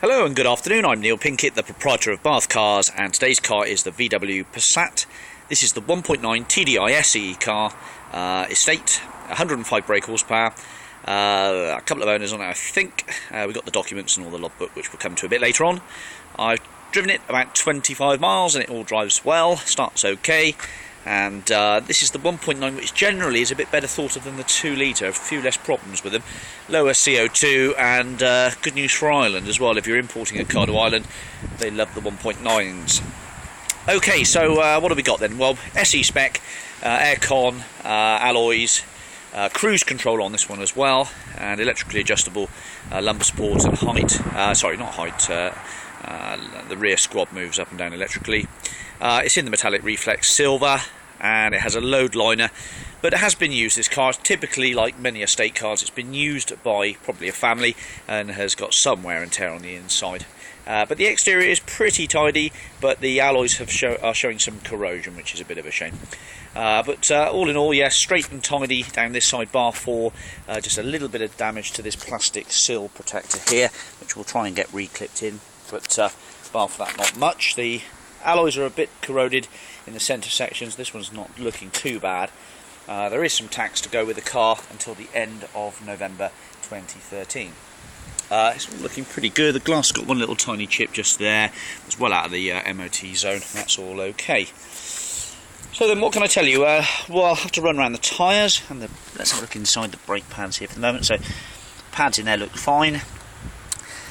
Hello and good afternoon, I'm Neil Pinkett, the proprietor of Bath Cars, and today's car is the VW Passat. This is the 1.9 TDI SE car, estate, 105 brake horsepower, a couple of owners on it I think. We've got the documents and all the logbook, which we'll come to a bit later on. I've driven it about 25 miles and it all drives well, starts okay. And this is the 1.9, which generally is a bit better thought of than the 2 litre. A few less problems with them, lower CO2, and good news for Ireland as well. If you're importing a car to Ireland, they love the 1.9s. Okay, so what have we got then? Well, SE spec, aircon, alloys, cruise control on this one as well, and electrically adjustable lumbar support and height. Sorry, not height. The rear squad moves up and down electrically. It's in the metallic reflex silver, and it has a load liner, but it has been used. This car, typically like many estate cars, it's been used by probably a family and has got some wear and tear on the inside. But the exterior is pretty tidy, but the alloys are showing some corrosion, which is a bit of a shame. But all in all, yes, straight and tidy down this side, bar 4. Just a little bit of damage to this plastic sill protector here, which we'll try and get reclipped in, but bar for that, not much. The alloys are a bit corroded in the centre sections. This one's not looking too bad. There is some tax to go with the car until the end of November 2013. It's looking pretty good. The glass got one little tiny chip just there. It's well out of the MOT zone. That's all okay. So then, what can I tell you? Well, I'll have to run around the tyres, and let's have a look inside the brake pads here for the moment. So, pads in there look fine.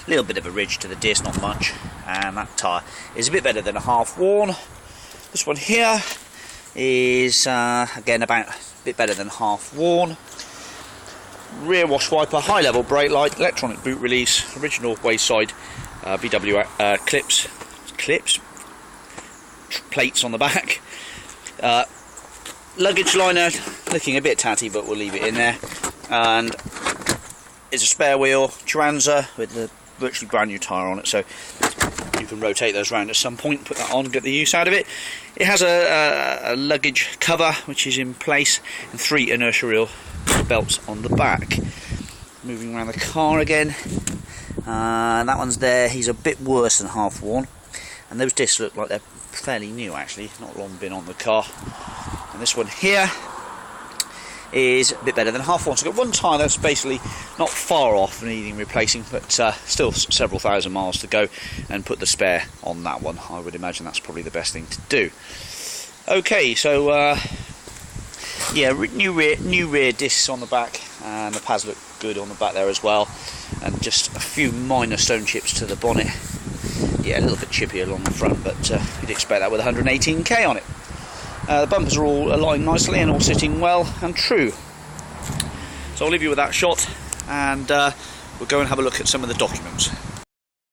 A little bit of a ridge to the disc, not much, and that tyre is a bit better than a half worn. This one here is again about a bit better than half worn. Rear wash wiper, high level brake light, electronic boot release, original wayside VW clips, plates on the back. Luggage liner looking a bit tatty, but we'll leave it in there. And it's a spare wheel Turanza with the virtually brand new tyre on it, so you can rotate those around at some point, put that on, get the use out of it. It has a luggage cover which is in place, and 3 inertia wheel belts on the back. Moving around the car again, that one's there. He's a bit worse than half worn, and those discs look like they're fairly new actually, not long been on the car. And this one here is a bit better than half worn. So I've got one tyre that's basically not far off needing replacing, but still several thousand miles to go, and put the spare on that one. I would imagine that's probably the best thing to do. Okay, so yeah, new rear discs on the back, and the pads look good on the back there as well, and just a few minor stone chips to the bonnet. Yeah, a little bit chippy along the front, but you'd expect that with 118k on it. The bumpers are all aligned nicely and all sitting well and true. So I'll leave you with that shot, and we'll go and have a look at some of the documents.